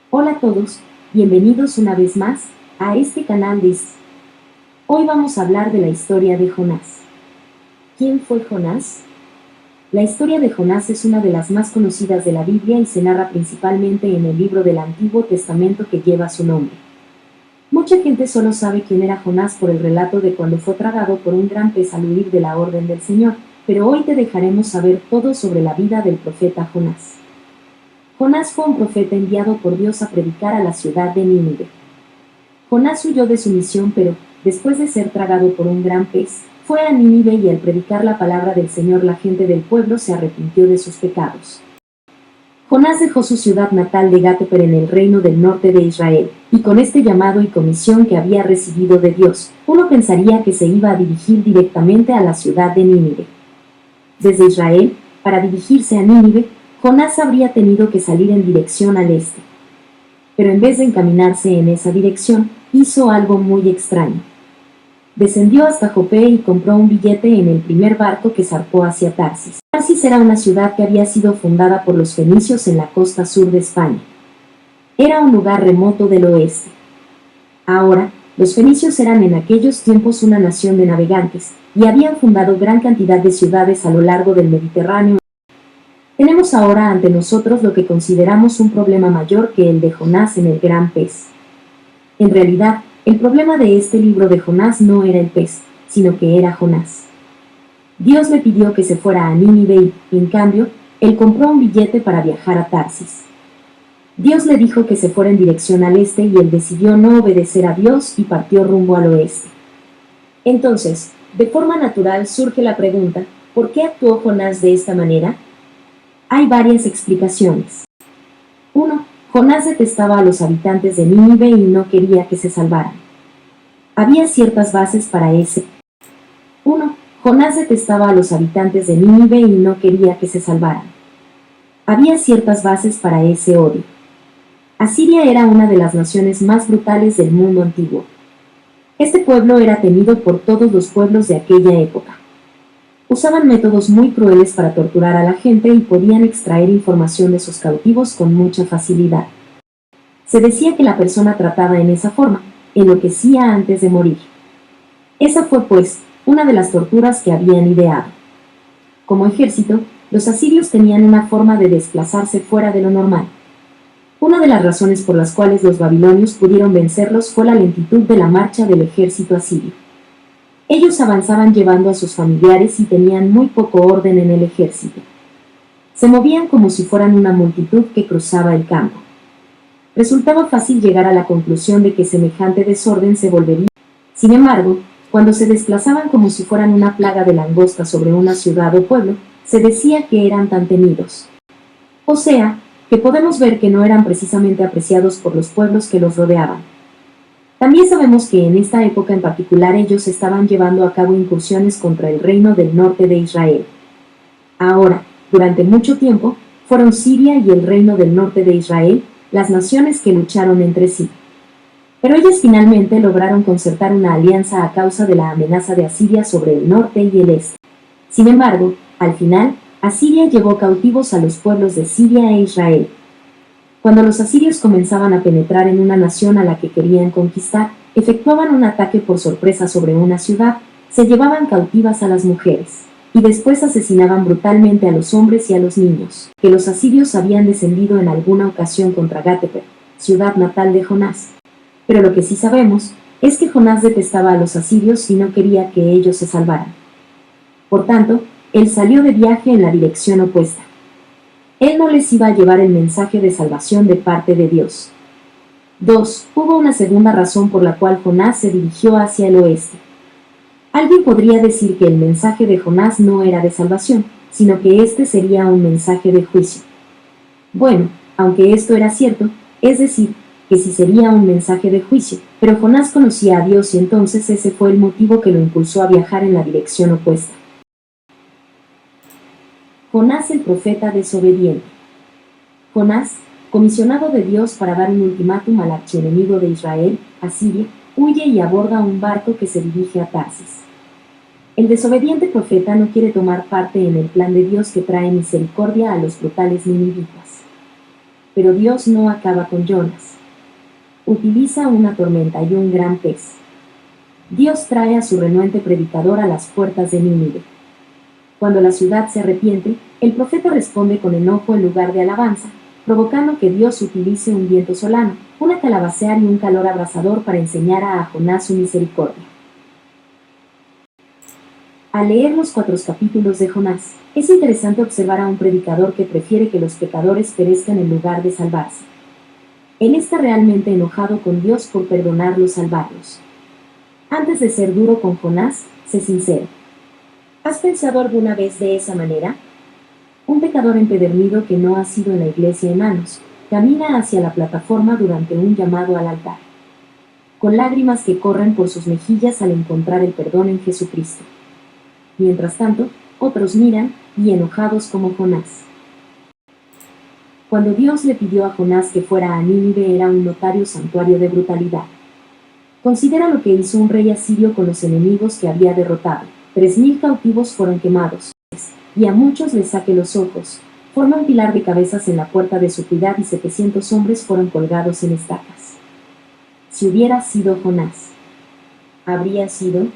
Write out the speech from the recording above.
Hola a todos, bienvenidos una vez más a este canal de Hoy vamos a hablar de la historia de Jonás. ¿Quién fue Jonás? La historia de Jonás es una de las más conocidas de la Biblia y se narra principalmente en el libro del Antiguo Testamento que lleva su nombre. Mucha gente solo sabe quién era Jonás por el relato de cuando fue tragado por un gran pez al huir de la orden del Señor, pero hoy te dejaremos saber todo sobre la vida del profeta Jonás. Jonás fue un profeta enviado por Dios a predicar a la ciudad de Nínive. Jonás huyó de su misión, pero, después de ser tragado por un gran pez, fue a Nínive y al predicar la palabra del Señor la gente del pueblo se arrepintió de sus pecados. Jonás dejó su ciudad natal de Gateper en el reino del norte de Israel, y con este llamado y comisión que había recibido de Dios, uno pensaría que se iba a dirigir directamente a la ciudad de Nínive. Desde Israel, para dirigirse a Nínive, Jonás habría tenido que salir en dirección al este. Pero en vez de encaminarse en esa dirección, hizo algo muy extraño. Descendió hasta Jope y compró un billete en el primer barco que zarpó hacia Tarsis. Tarsis era una ciudad que había sido fundada por los fenicios en la costa sur de España. Era un lugar remoto del oeste. Ahora, los fenicios eran en aquellos tiempos una nación de navegantes, y habían fundado gran cantidad de ciudades a lo largo del Mediterráneo. Tenemos ahora ante nosotros lo que consideramos un problema mayor que el de Jonás en el gran pez. En realidad, el problema de este libro de Jonás no era el pez, sino que era Jonás. Dios le pidió que se fuera a Nínive y, en cambio, él compró un billete para viajar a Tarsis. Dios le dijo que se fuera en dirección al este y él decidió no obedecer a Dios y partió rumbo al oeste. Entonces, de forma natural surge la pregunta, ¿por qué actuó Jonás de esta manera? Hay varias explicaciones. 1. Jonás detestaba a los habitantes de Nínive y no quería que se salvaran. Había ciertas bases para ese. 1. Jonás detestaba a los habitantes de Nínive y no quería que se salvaran. Había ciertas bases para ese odio. Asiria era una de las naciones más brutales del mundo antiguo. Este pueblo era temido por todos los pueblos de aquella época. Usaban métodos muy crueles para torturar a la gente y podían extraer información de sus cautivos con mucha facilidad. Se decía que la persona tratada en esa forma enloquecía antes de morir. Esa fue, pues, una de las torturas que habían ideado. Como ejército, los asirios tenían una forma de desplazarse fuera de lo normal. Una de las razones por las cuales los babilonios pudieron vencerlos fue la lentitud de la marcha del ejército asirio. Ellos avanzaban llevando a sus familiares y tenían muy poco orden en el ejército. Se movían como si fueran una multitud que cruzaba el campo. Resultaba fácil llegar a la conclusión de que semejante desorden se volvería. Sin embargo, cuando se desplazaban como si fueran una plaga de langosta sobre una ciudad o pueblo, se decía que eran tan temidos. O sea, que podemos ver que no eran precisamente apreciados por los pueblos que los rodeaban. También sabemos que en esta época en particular ellos estaban llevando a cabo incursiones contra el reino del norte de Israel. Ahora, durante mucho tiempo, fueron Siria y el reino del norte de Israel las naciones que lucharon entre sí. Pero ellas finalmente lograron concertar una alianza a causa de la amenaza de Asiria sobre el norte y el este. Sin embargo, al final, Asiria llevó cautivos a los pueblos de Siria e Israel. Cuando los asirios comenzaban a penetrar en una nación a la que querían conquistar, efectuaban un ataque por sorpresa sobre una ciudad, se llevaban cautivas a las mujeres, y después asesinaban brutalmente a los hombres y a los niños, que los asirios habían descendido en alguna ocasión contra Gateper, ciudad natal de Jonás. Pero lo que sí sabemos es que Jonás detestaba a los asirios y no quería que ellos se salvaran. Por tanto, él salió de viaje en la dirección opuesta. Él no les iba a llevar el mensaje de salvación de parte de Dios. 2. Hubo una segunda razón por la cual Jonás se dirigió hacia el oeste. Alguien podría decir que el mensaje de Jonás no era de salvación, sino que este sería un mensaje de juicio. Bueno, aunque esto era cierto, es decir, que sí sería un mensaje de juicio, pero Jonás conocía a Dios y entonces ese fue el motivo que lo impulsó a viajar en la dirección opuesta. Jonás el profeta desobediente. Jonás, comisionado de Dios para dar un ultimátum al archienemigo de Israel, Asiria, huye y aborda un barco que se dirige a Tarsis. El desobediente profeta no quiere tomar parte en el plan de Dios que trae misericordia a los brutales ninivitas. Pero Dios no acaba con Jonas. Utiliza una tormenta y un gran pez. Dios trae a su renuente predicador a las puertas de Nínive. Cuando la ciudad se arrepiente, el profeta responde con enojo en lugar de alabanza, provocando que Dios utilice un viento solano, una calabacear y un calor abrasador para enseñar a Jonás su misericordia. Al leer los 4 capítulos de Jonás, es interesante observar a un predicador que prefiere que los pecadores perezcan en lugar de salvarse. Él está realmente enojado con Dios por perdonarlos y salvarlos. Antes de ser duro con Jonás, sé sincero. ¿Has pensado alguna vez de esa manera? Un pecador empedernido que no ha sido en la iglesia en años, camina hacia la plataforma durante un llamado al altar, con lágrimas que corren por sus mejillas al encontrar el perdón en Jesucristo. Mientras tanto, otros miran, y enojados como Jonás. Cuando Dios le pidió a Jonás que fuera a Nínive era un notorio santuario de brutalidad. Considera lo que hizo un rey asirio con los enemigos que había derrotado. 3000 cautivos fueron quemados, y a muchos les saqué los ojos. Forma un pilar de cabezas en la puerta de su ciudad y 700 hombres fueron colgados en estacas. Si hubiera sido Jonás, habría sido